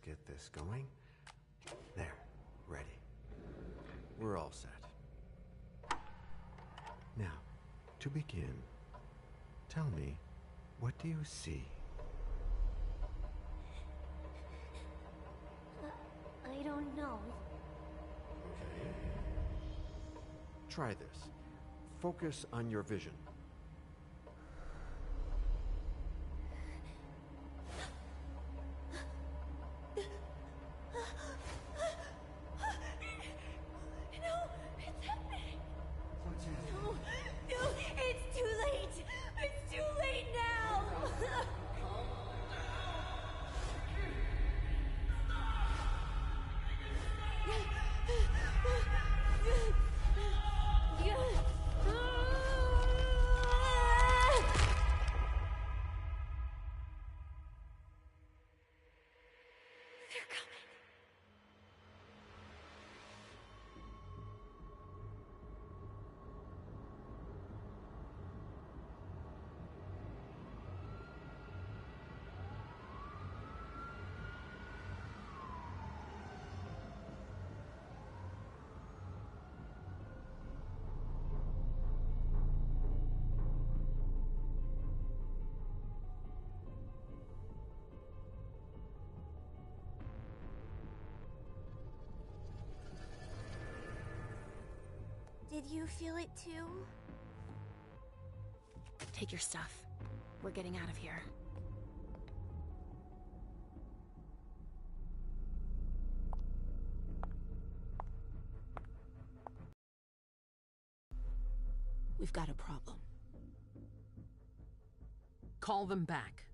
get this going. There, ready. We're all set. Now, to begin, tell me, what do you see? I don't know. Okay. Try this. Focus on your vision. Did you feel it too? Take your stuff. We're getting out of here. We've got a problem. Call them back.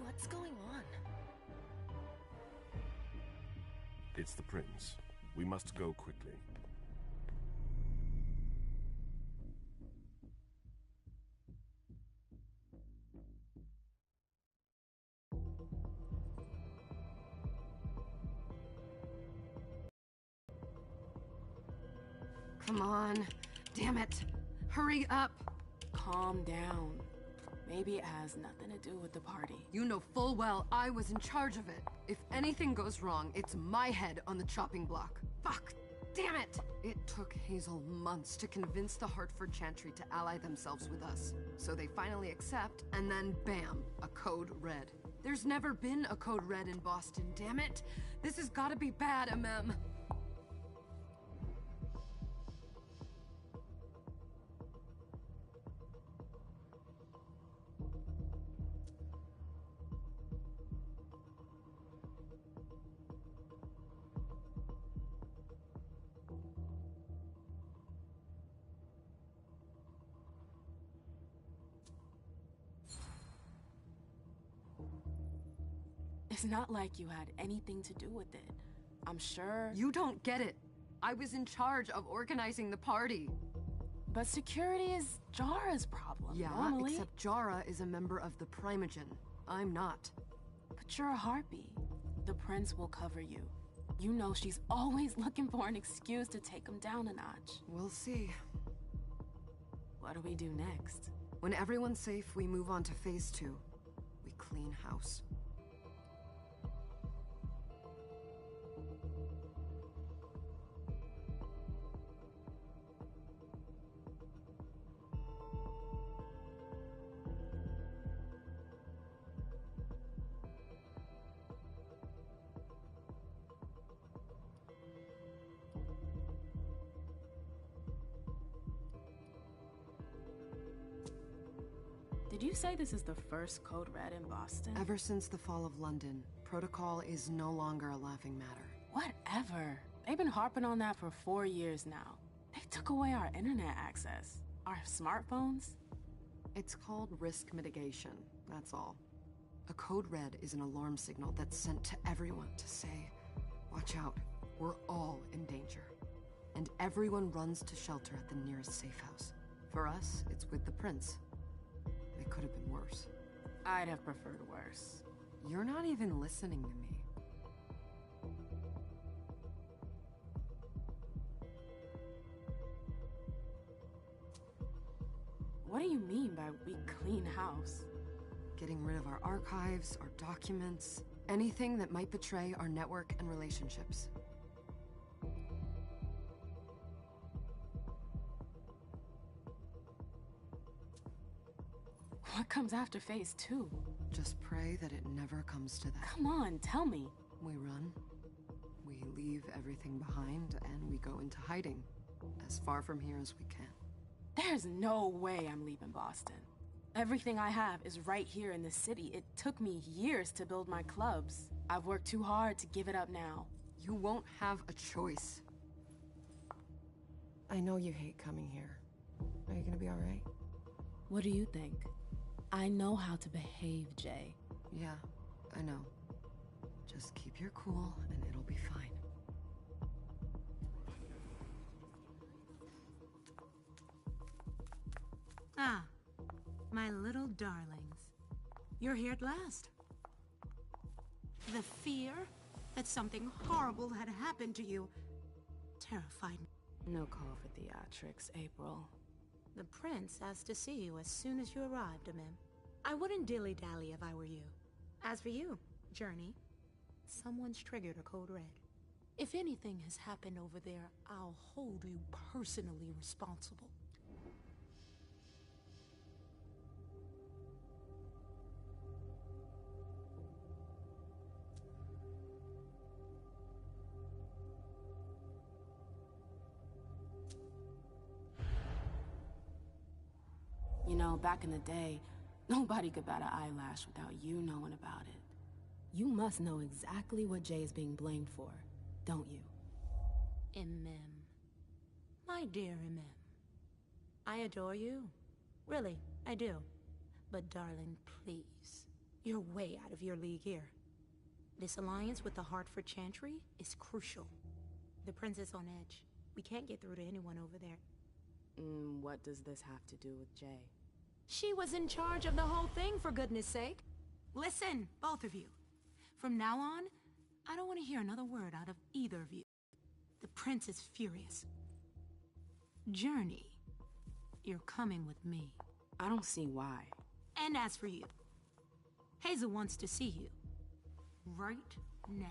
What's going on? It's the prince. We must go quickly. Come on. Damn it. Hurry up. Calm down. Maybe it has nothing to do with the party. You know full well I was in charge of it. If anything goes wrong, it's my head on the chopping block. Fuck! Damn it! It took Hazel months to convince the Hartford Chantry to ally themselves with us. So they finally accept, and then bam, a code red. There's never been a code red in Boston, damn it! This has gotta be bad, MM. It's not like you had anything to do with it. I'm sure... You don't get it. I was in charge of organizing the party. But security is Jara's problem, Yeah, normally. except Jara is a member of the Primogen. I'm not. But you're a harpy. The prince will cover you. You know she's always looking for an excuse to take him down a notch. We'll see. What do we do next? When everyone's safe, we move on to phase 2. We clean house. Did you say this is the first code red in Boston? Ever since the fall of London, protocol is no longer a laughing matter. Whatever. They've been harping on that for 4 years now. They took away our internet access. Our smartphones. It's called risk mitigation, that's all. A code red is an alarm signal that's sent to everyone to say, watch out, we're all in danger. And everyone runs to shelter at the nearest safe house. For us, it's with the prince. It could have been worse. I'd have preferred worse. You're not even listening to me. What do you mean by we clean house? Getting rid of our archives, our documents, anything that might betray our network and relationships. What comes after phase 2? Just pray that it never comes to that. Come on, tell me. We run, we leave everything behind, and we go into hiding, as far from here as we can. There's no way I'm leaving Boston. Everything I have is right here in the city. It took me years to build my clubs. I've worked too hard to give it up now. You won't have a choice. I know you hate coming here. Are you gonna be alright? What do you think? I know how to behave, Jay. Yeah, I know. Just keep your cool and it'll be fine. Ah, my little darlings. You're here at last. The fear that something horrible had happened to you terrified me. No call for theatrics, April. The prince asked to see you as soon as you arrived, Amim. I wouldn't dilly-dally if I were you. As for you, Journey, someone's triggered a code red. If anything has happened over there, I'll hold you personally responsible. You know, back in the day, nobody could bat an eyelash without you knowing about it. You must know exactly what Jay is being blamed for, don't you? Amim. My dear Amim. I adore you. Really, I do. But darling, please. You're way out of your league here. This alliance with the Hartford Chantry is crucial. The prince is on edge. We can't get through to anyone over there. What does this have to do with Jay? She was in charge of the whole thing, for goodness sake. Listen, both of you. From now on, I don't want to hear another word out of either of you. The prince is furious. Journey, you're coming with me. I don't see why. And as for you, Hazel wants to see you. Right now.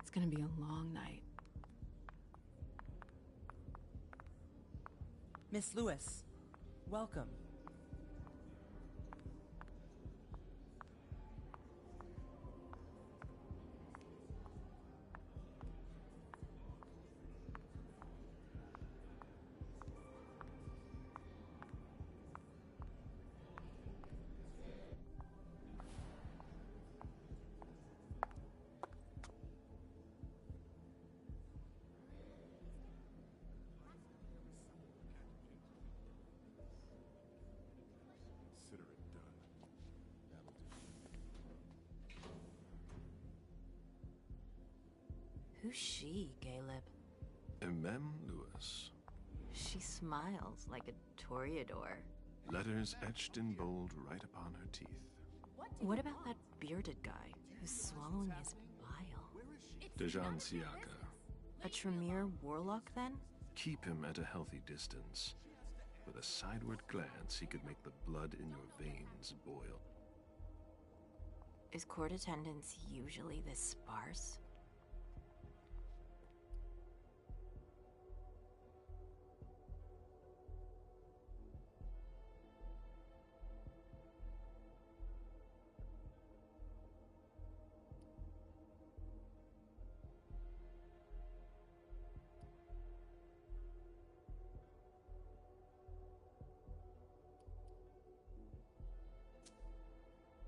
It's gonna be a long night. Miss Lewis, welcome. Consider it done. That'll do. Who's she, Caleb? Mem Lewis. She smiles like a toreador. Letters etched in bold right upon her teeth. What about that bearded guy who's swallowing his bile? Dejan Siaka. A Tremere warlock, then? Keep him at a healthy distance. With a sideward glance, he could make the blood in your veins boil. Is court attendance usually this sparse?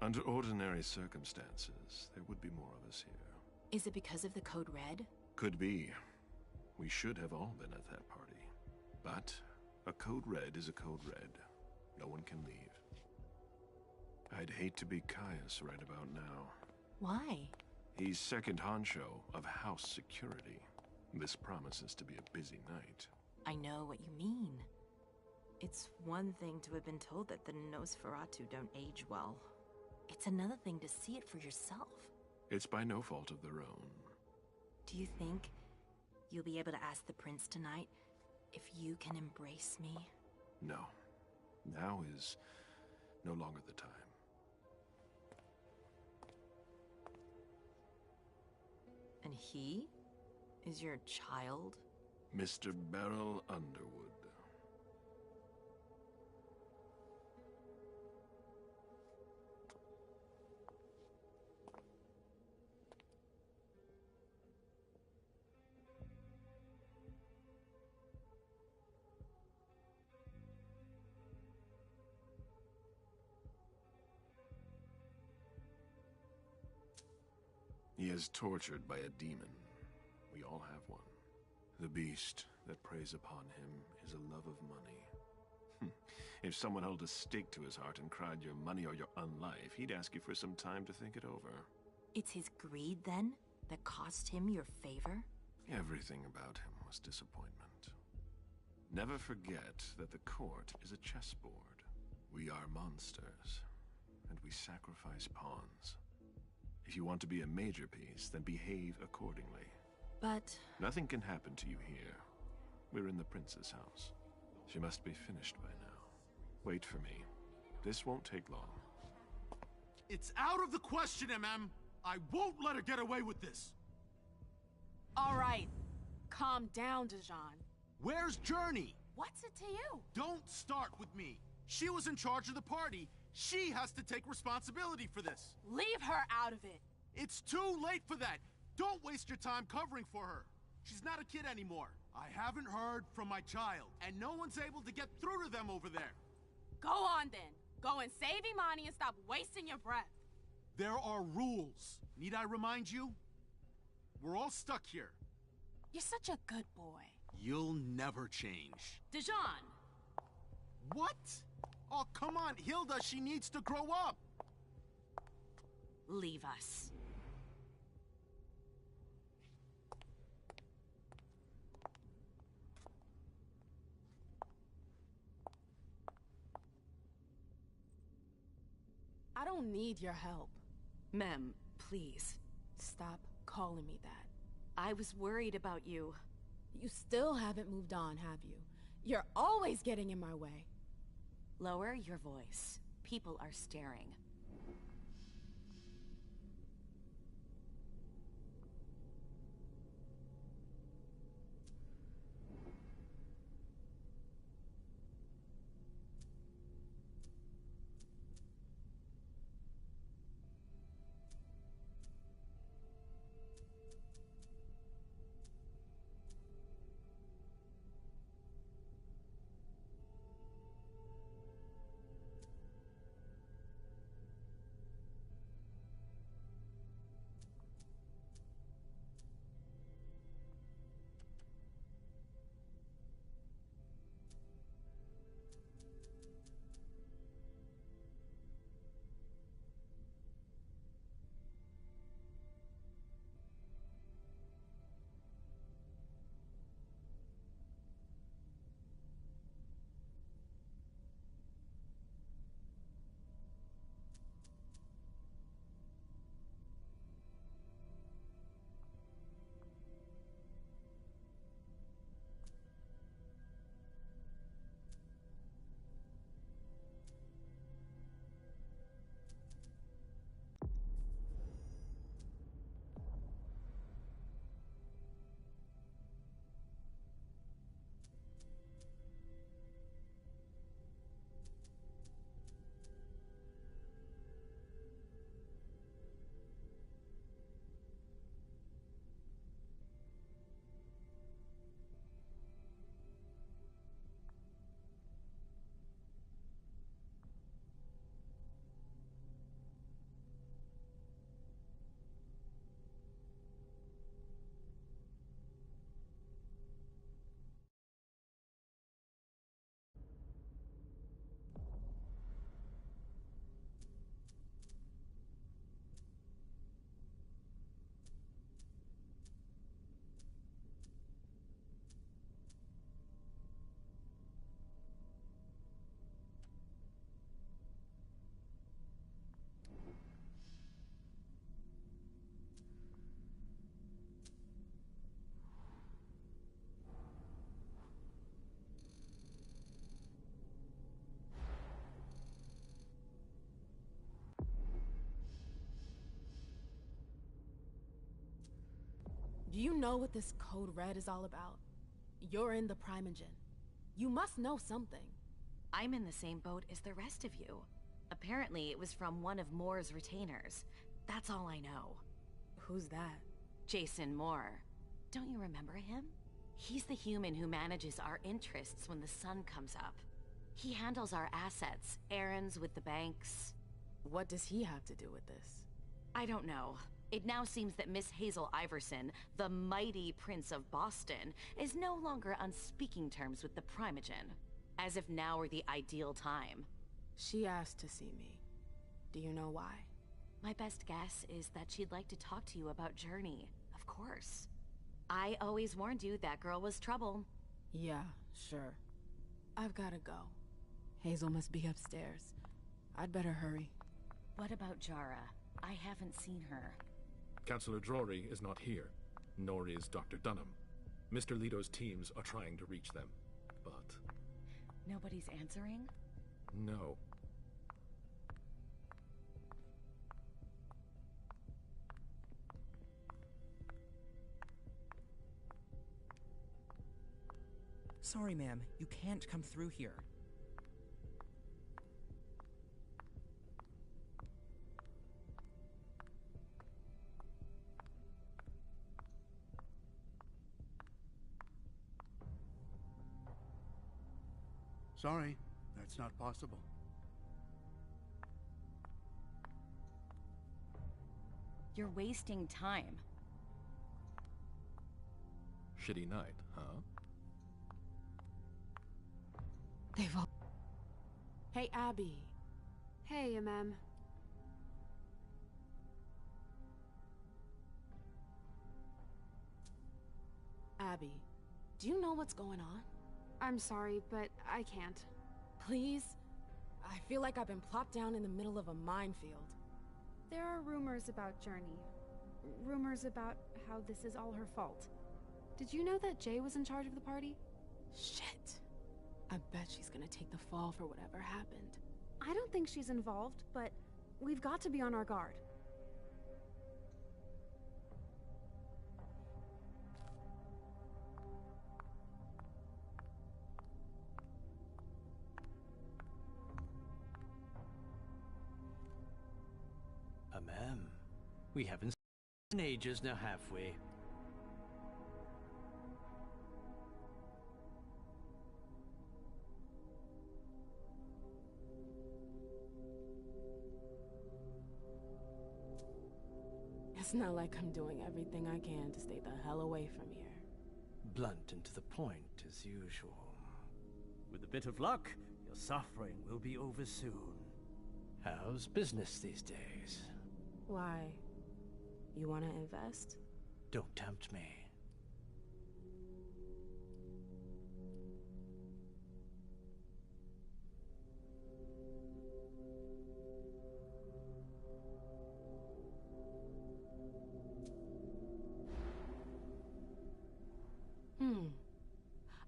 Under ordinary circumstances, there would be more of us here. Is it because of the Code Red? Could be. We should have all been at that party. But a Code Red is a Code Red. No one can leave. I'd hate to be Caius right about now. Why? He's second honcho of house security. This promises to be a busy night. I know what you mean. It's one thing to have been told that the Nosferatu don't age well. It's another thing to see it for yourself. It's by no fault of their own. Do you think you'll be able to ask the prince tonight if you can embrace me? No. Now is no longer the time. And he is your child? Mr. Beryl Underwood. He is tortured by a demon. We all have one. The beast that preys upon him is a love of money. If someone held a stake to his heart and cried your money or your unlife, he'd ask you for some time to think it over. It's his greed, then, that cost him your favor? Everything about him was disappointment. Never forget that the court is a chessboard. We are monsters, and we sacrifice pawns. If you want to be a major piece, then behave accordingly. But... Nothing can happen to you here. We're in the prince's house. She must be finished by now. Wait for me. This won't take long. It's out of the question, MM! I won't let her get away with this! All right. Calm down, Dejan. Where's Journey? What's it to you? Don't start with me. She was in charge of the party. She has to take responsibility for this. Leave her out of it. It's too late for that. Don't waste your time covering for her. She's not a kid anymore. I haven't heard from my child, and no one's able to get through to them over there. Go on then. Go and save Imani and stop wasting your breath. There are rules. Need I remind you? We're all stuck here. You're such a good boy. You'll never change. Dejan! What? Oh, come on, Hilda, she needs to grow up! Leave us. I don't need your help. Mem, please, stop calling me that. I was worried about you. You still haven't moved on, have you? You're always getting in my way. Lower your voice. People are staring. Do you know what this Code Red is all about? You're in the Primogen. You must know something. I'm in the same boat as the rest of you. Apparently, it was from one of Moore's retainers. That's all I know. Who's that? Jason Moore. Don't you remember him? He's the human who manages our interests when the sun comes up. He handles our assets, errands with the banks. What does he have to do with this? I don't know. It now seems that Miss Hazel Iverson, the mighty Prince of Boston, is no longer on speaking terms with the Primogen. As if now were the ideal time. She asked to see me. Do you know why? My best guess is that she'd like to talk to you about Journey, of course. I always warned you that girl was trouble. Yeah, sure. I've gotta go. Hazel must be upstairs. I'd better hurry. What about Jara? I haven't seen her. Councillor Drury is not here, nor is Dr. Dunham. Mr. Leto's teams are trying to reach them, but... Nobody's answering? No. Sorry, ma'am. You can't come through here. Sorry, that's not possible. You're wasting time. Shitty night, huh? They've all... Hey, Abby. Hey, MM. Abby, do you know what's going on? I'm sorry, but I can't. Please? I feel like I've been plopped down in the middle of a minefield. There are rumors about Journey. Rumors about how this is all her fault. Did you know that Jay was in charge of the party? Shit. I bet she's gonna take the fall for whatever happened. I don't think she's involved, but we've got to be on our guard. We haven't seen in ages now, have we? It's not like I'm doing everything I can to stay the hell away from here. Blunt and to the point, as usual. With a bit of luck, your suffering will be over soon. How's business these days? Why? You want to invest? Don't tempt me.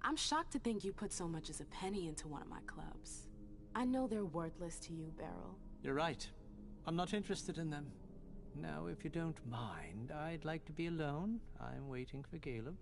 I'm shocked to think you put so much as a penny into one of my clubs. I know they're worthless to you, Beryl. You're right. I'm not interested in them. Now, if you don't mind, I'd like to be alone. I'm waiting for Caleb.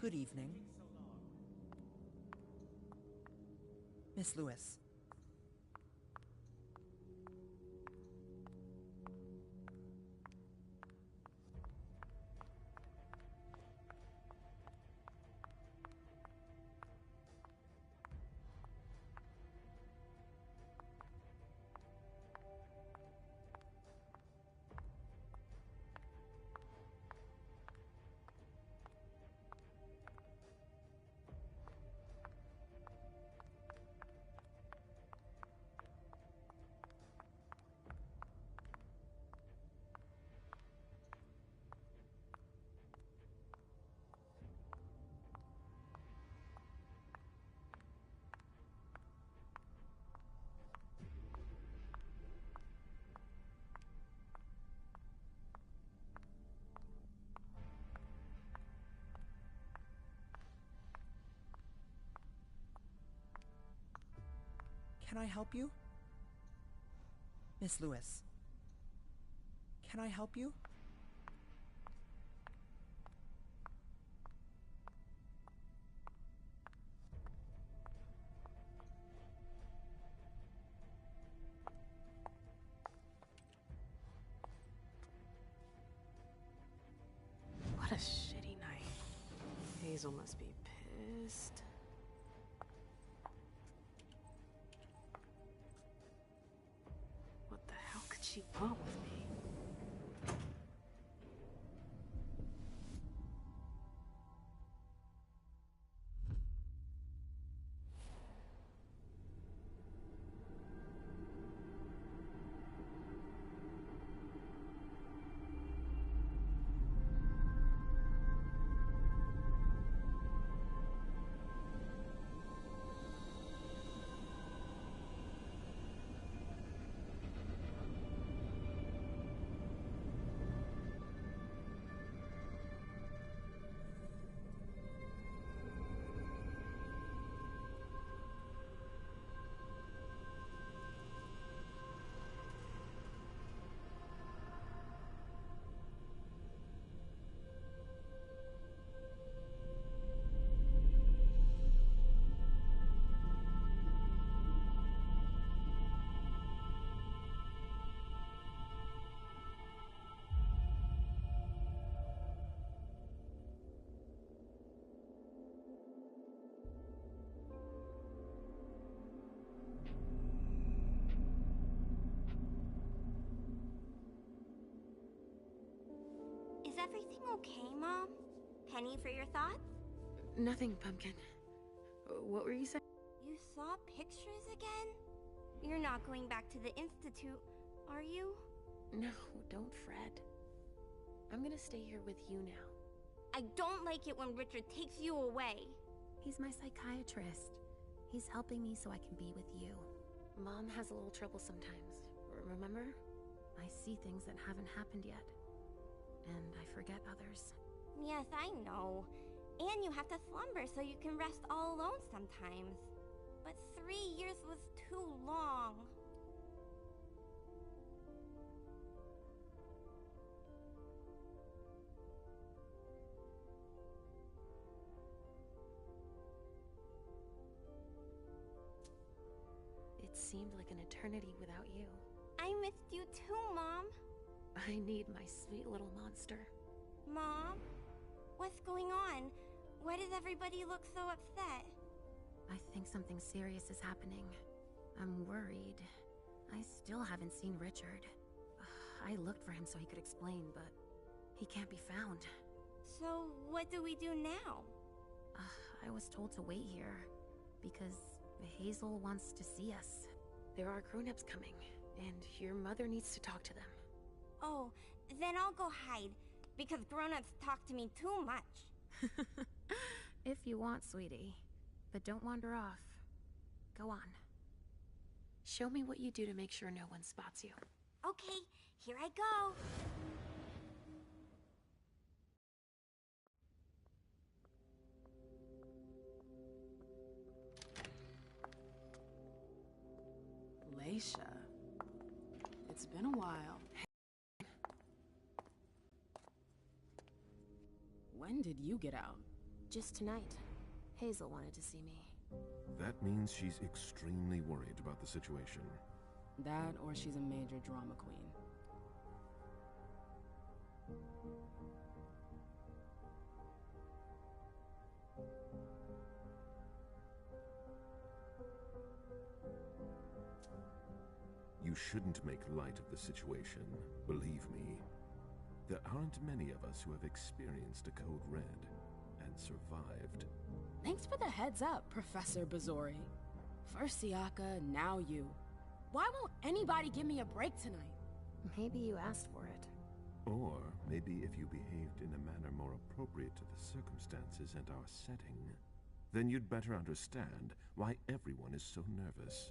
Good evening. Miss Lewis. Can I help you? Miss Lewis. Can I help you? What a shitty night. Hazel must be pissed. What the hell could she want with me? Is everything okay, Mom? Penny for your thoughts? Nothing, Pumpkin. What were you saying? You saw pictures again? You're not going back to the Institute, are you? No, don't fret. I'm gonna stay here with you now. I don't like it when Richard takes you away. He's my psychiatrist. He's helping me so I can be with you. Mom has a little trouble sometimes, remember? I see things that haven't happened yet. And I forget others. Yes, I know. And you have to slumber so you can rest all alone sometimes. But 3 years was too long. It seemed like an eternity without you. I missed you too, Mom. I need my sweet little monster. Mom? What's going on? Why does everybody look so upset? I think something serious is happening. I'm worried. I still haven't seen Richard. I looked for him so he could explain, but he can't be found. So, what do we do now? I was told to wait here, because Hazel wants to see us. There are grown-ups coming, and your mother needs to talk to them. Oh, then I'll go hide, because grown-ups talk to me too much. If you want, sweetie. But don't wander off. Go on. Show me what you do to make sure no one spots you. Okay, here I go. Leisha. It's been a while. When did you get out? Just tonight. Hazel wanted to see me. That means she's extremely worried about the situation. That, or she's a major drama queen. You shouldn't make light of the situation, believe me. There aren't many of us who have experienced a code red and survived. Thanks for the heads up, Professor Bazori. First Siaka, now you. Why won't anybody give me a break tonight? Maybe you asked for it. Or maybe if you behaved in a manner more appropriate to the circumstances and our setting, then you'd better understand why everyone is so nervous.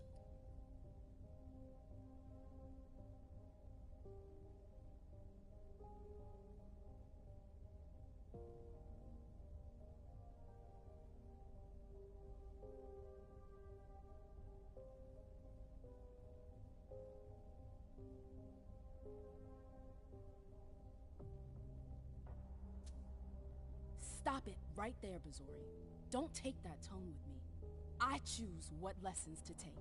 Stop it right there, Bazori. Don't take that tone with me. I choose what lessons to take.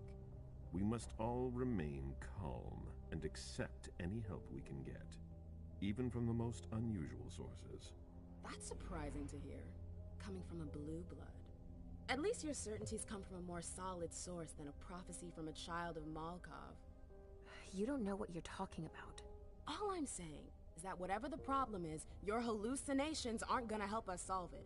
We must all remain calm and accept any help we can get, even from the most unusual sources. That's surprising to hear, coming from a blue blood. At least your certainties come from a more solid source than a prophecy from a child of Malkov. You don't know what you're talking about. All I'm saying is that whatever the problem is, your hallucinations aren't gonna help us solve it.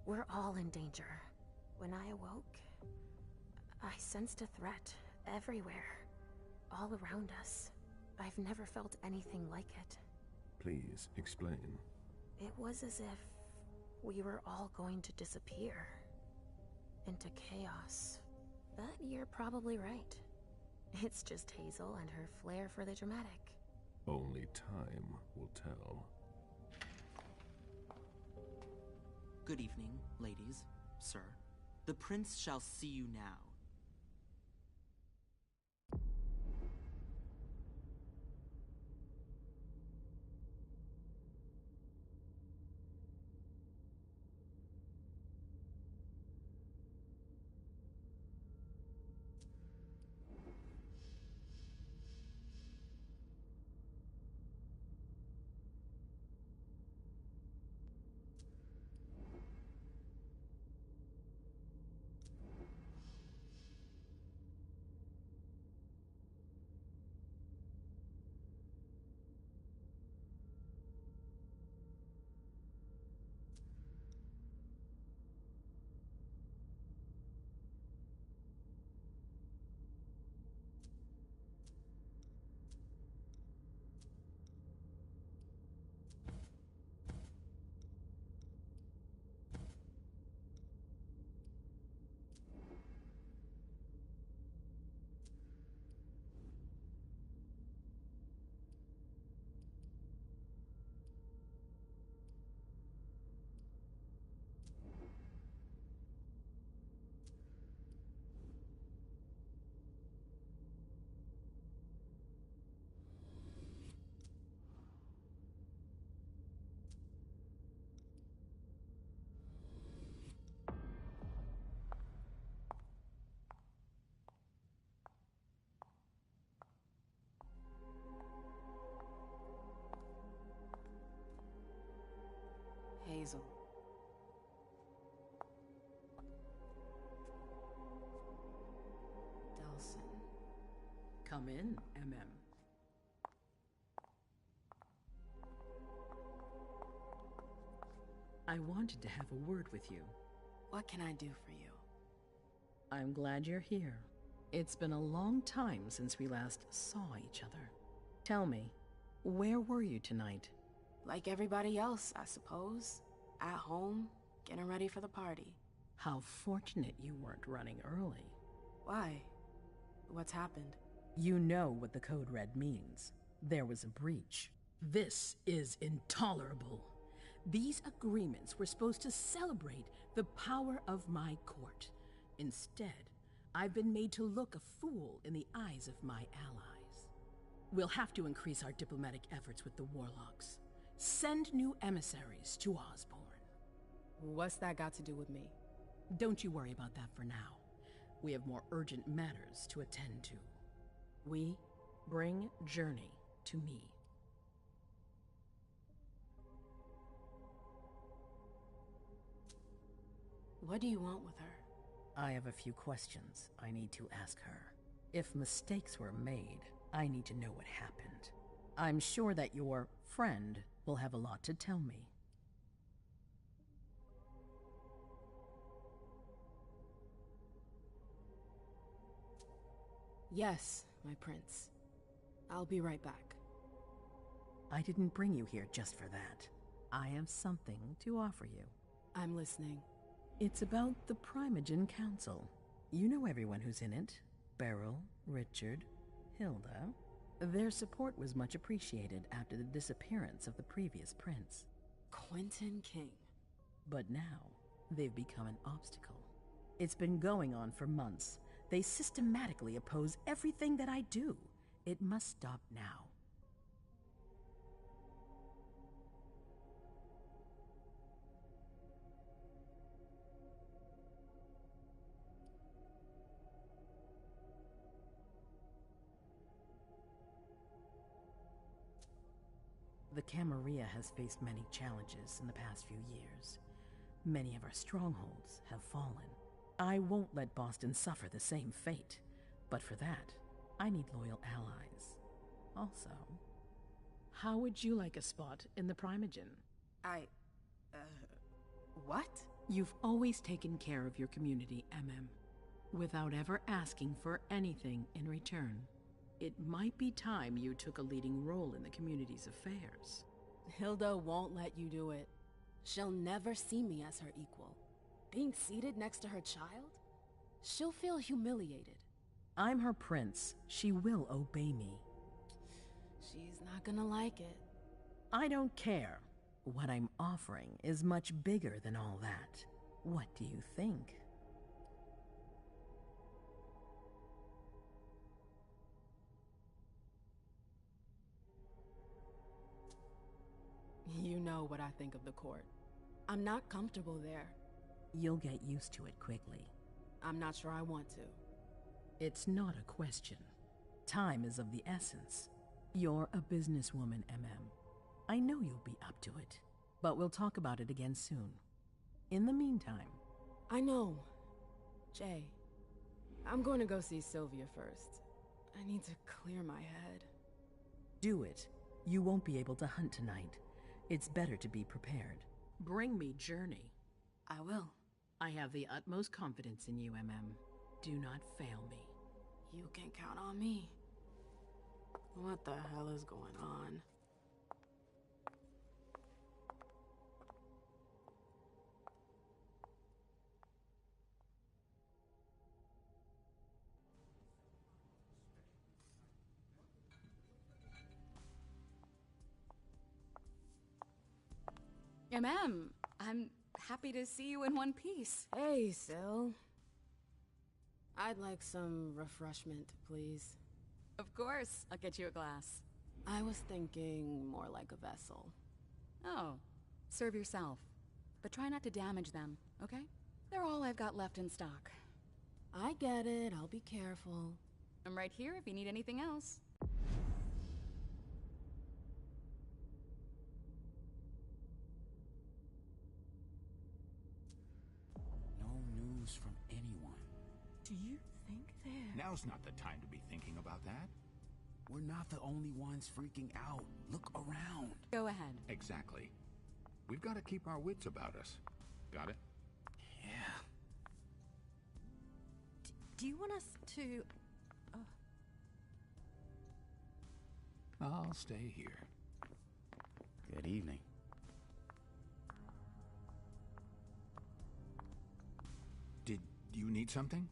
We're all in danger. When I awoke, I sensed a threat everywhere, all around us. I've never felt anything like it. Please, explain. It was as if we were all going to disappear into chaos. But you're probably right. It's just Hazel and her flair for the dramatic. Only time will tell. Good evening, ladies, sir. The prince shall see you now. Hazel. Delson. Come in, MM. I wanted to have a word with you. What can I do for you? I'm glad you're here. It's been a long time since we last saw each other. Tell me, where were you tonight? Like everybody else, I suppose. At home, getting ready for the party. How fortunate you weren't running early. Why? What's happened? You know what the Code Red means. There was a breach. This is intolerable. These agreements were supposed to celebrate the power of my court. Instead, I've been made to look a fool in the eyes of my allies. We'll have to increase our diplomatic efforts with the Warlocks. Send new emissaries to Osborne. What's that got to do with me? Don't you worry about that for now. We have more urgent matters to attend to. We bring Journey to me. What do you want with her? I have a few questions I need to ask her. If mistakes were made, I need to know what happened. I'm sure that your friend will have a lot to tell me. Yes, my prince. I'll be right back. I didn't bring you here just for that. I have something to offer you. I'm listening. It's about the Primogen Council. You know everyone who's in it. Beryl, Richard, Hilda. Their support was much appreciated after the disappearance of the previous prince. Quentin King. But now, they've become an obstacle. It's been going on for months. They systematically oppose everything that I do. It must stop now. The Camarilla has faced many challenges in the past few years. Many of our strongholds have fallen. I won't let Boston suffer the same fate, but for that, I need loyal allies. Also, how would you like a spot in the Primogen? What? You've always taken care of your community, without ever asking for anything in return. It might be time you took a leading role in the community's affairs. Hilda won't let you do it. She'll never see me as her equal. Being seated next to her child? She'll feel humiliated. I'm her prince. She will obey me. She's not gonna like it. I don't care. What I'm offering is much bigger than all that. What do you think? You know what I think of the court. I'm not comfortable there. You'll get used to it quickly. I'm not sure I want to. It's not a question. Time is of the essence. You're a businesswoman, I know you'll be up to it, but we'll talk about it again soon. In the meantime... I know. Jay, I'm going to go see Sylvia first. I need to clear my head. Do it. You won't be able to hunt tonight. It's better to be prepared. Bring me Journey. I will. I have the utmost confidence in you, Do not fail me. You can count on me. What the hell is going on? I'm happy to see you in one piece. Hey, Syl. I'd like some refreshment, please. Of course, I'll get you a glass. I was thinking more like a vessel. Oh, serve yourself. But try not to damage them, okay? They're all I've got left in stock. I get it, I'll be careful. I'm right here if you need anything else. From anyone. Do you think they're... Now's not the time to be thinking about that. We're not the only ones freaking out. Look around. Go ahead. Exactly. We've got to keep our wits about us. Got it? Yeah. Do you want us to... I'll stay here. Good evening. Did you need something?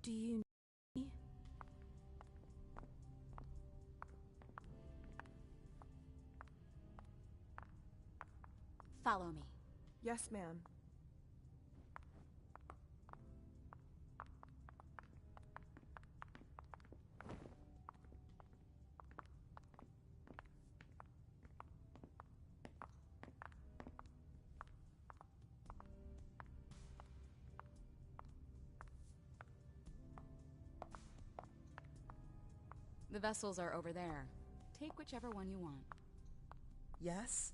Do you... Follow me. Yes, ma'am. The vessels are over there. Take whichever one you want. Yes?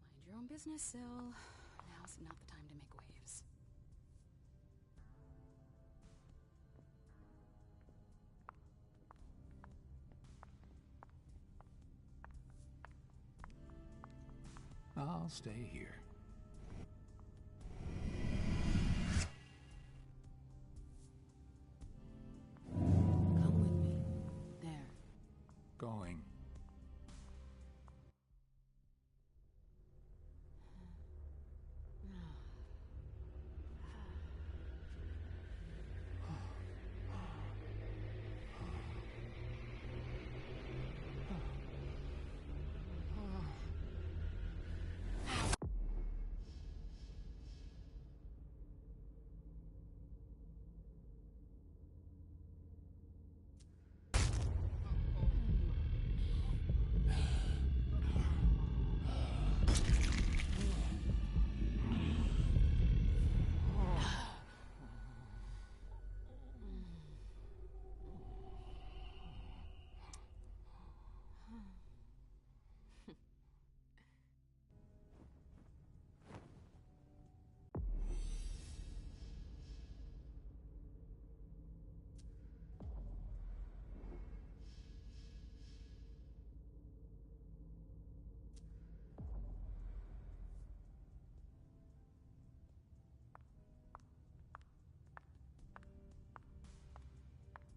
Mind your own business, Syl. Now's not the time to make waves. I'll stay here. Come with me. There. Going.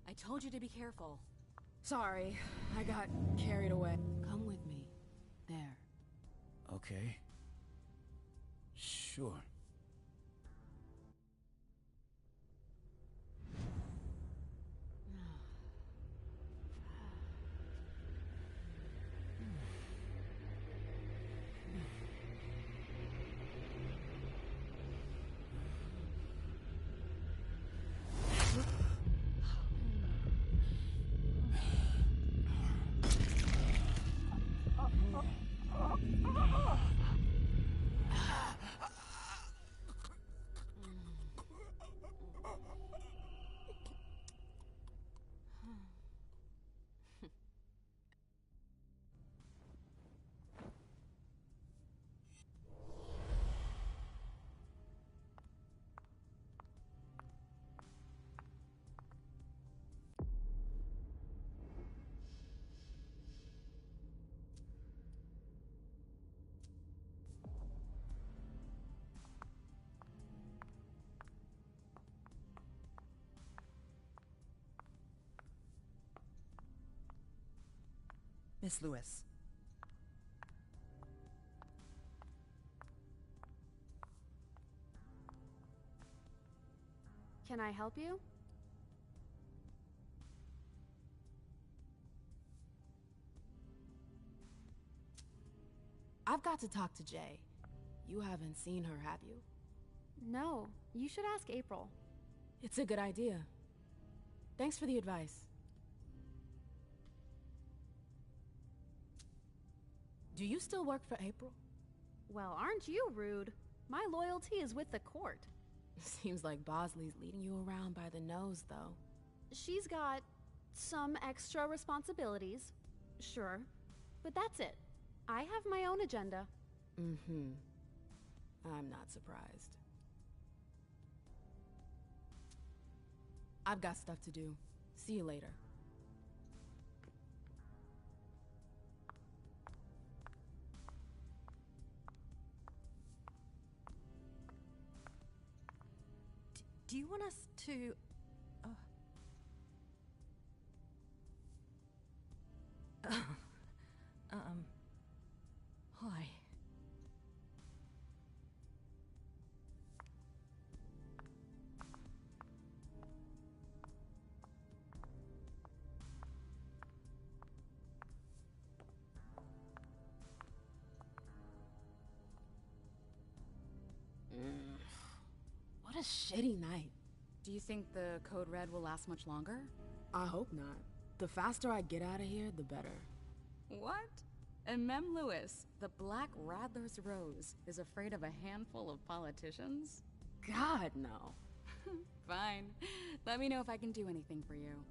I told you to be careful. Sorry, I got carried away. Come with me. There. Okay. Sure. Miss Lewis. Can I help you? I've got to talk to Jay. You haven't seen her, have you? No, you should ask April. It's a good idea. Thanks for the advice. Do you still work for April? Well, aren't you rude? My loyalty is with the court. Seems like Bosley's leading you around by the nose, though. She's got some extra responsibilities, sure, but that's it. I have my own agenda. Mm-hmm. I'm not surprised. I've got stuff to do. See you later. Do you want us to... Why? What a shitty night. Do you think the Code Red will last much longer? I hope not. The faster I get out of here, the better. What? And Mem Lewis, the Black Rattler's Rose, is afraid of a handful of politicians? God, no. Fine. Let me know if I can do anything for you.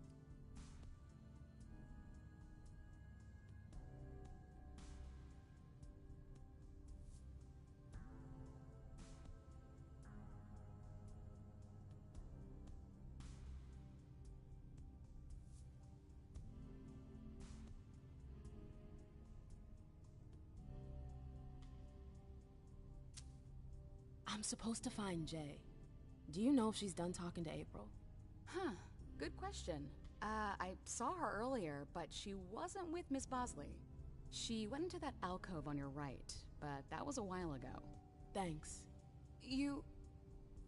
I'm supposed to find Jay. Do you know if she's done talking to April? Huh. Good question. I saw her earlier, but she wasn't with Miss Bosley. She went into that alcove on your right, but that was a while ago. Thanks. You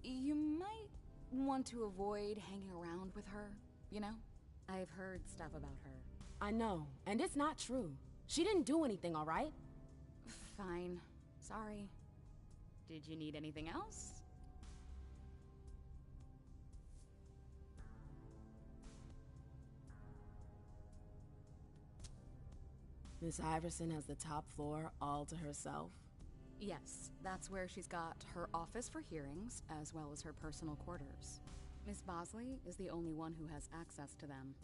might want to avoid hanging around with her, you know? I've heard stuff about her. I know, and it's not true. She didn't do anything, all right? Fine. Sorry. Did you need anything else? Miss Iverson has the top floor all to herself? Yes, that's where she's got her office for hearings, as well as her personal quarters. Miss Bosley is the only one who has access to them.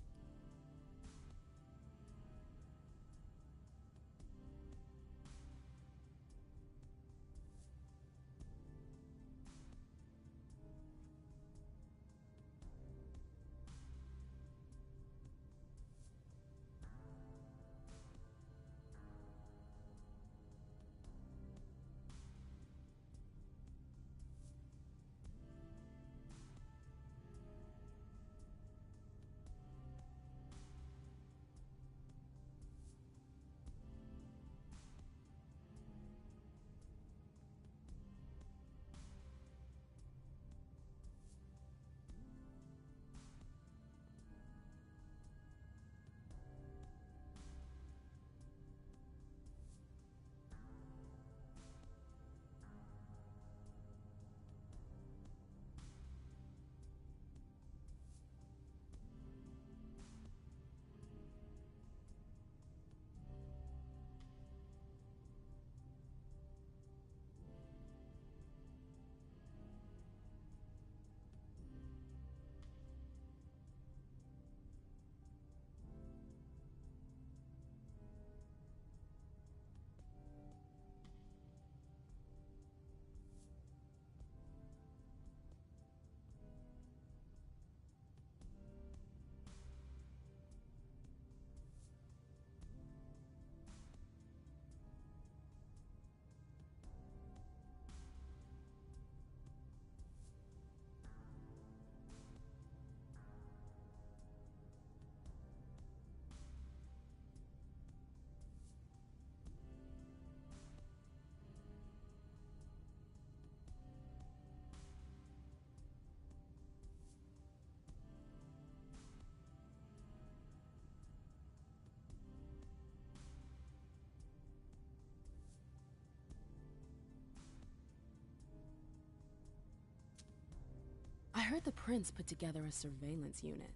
I heard the prince put together a surveillance unit.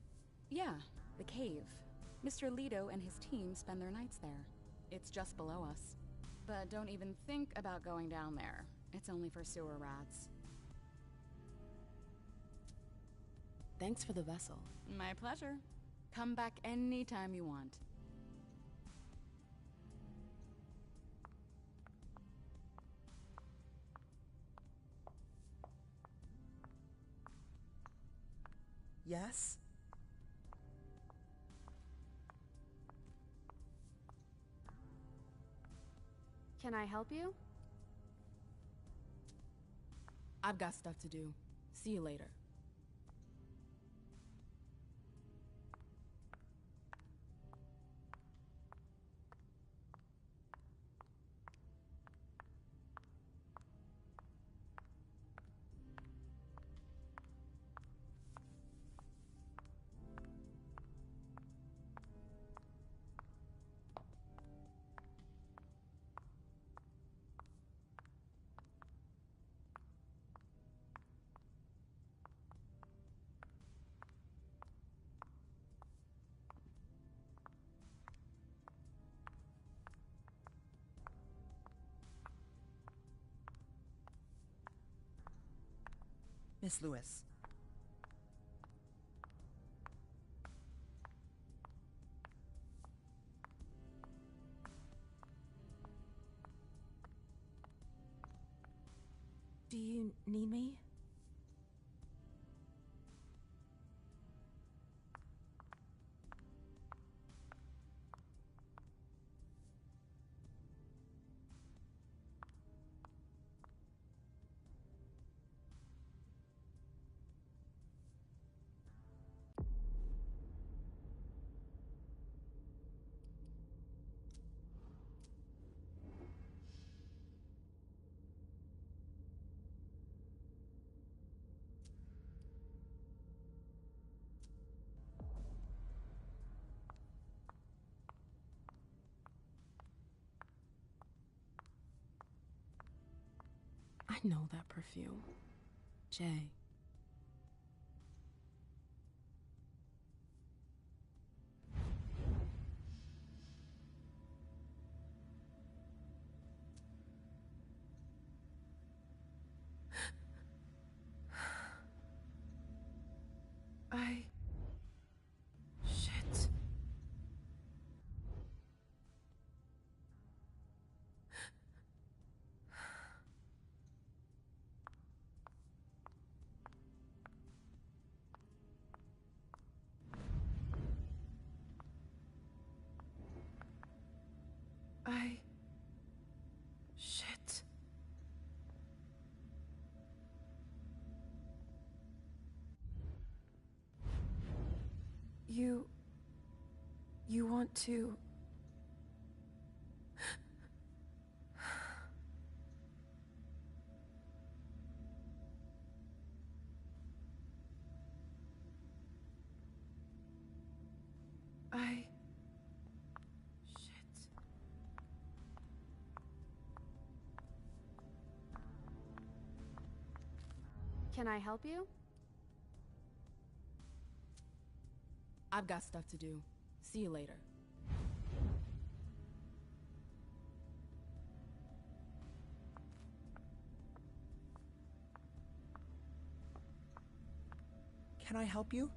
Yeah, the cave. Mr. Leto and his team spend their nights there. It's just below us. But don't even think about going down there. It's only for sewer rats. Thanks for the vessel. My pleasure. Come back anytime you want. Yes? Can I help you? I've got stuff to do. See you later. Miss Lewis. Do you need me? I know that perfume. Jay. Shit. Shit. You want to... Shit. Can I help you? I've got stuff to do. See you later. Can I help you?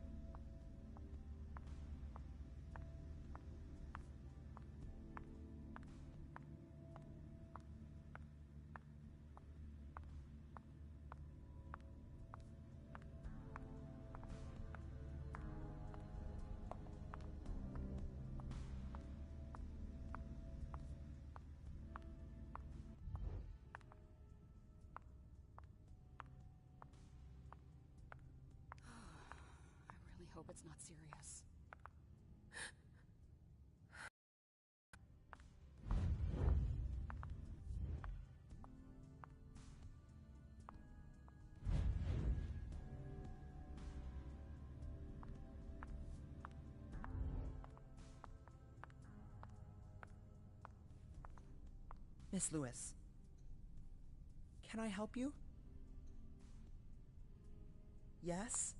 I really hope it's not serious. Miss Lewis. Can I help you? Yes?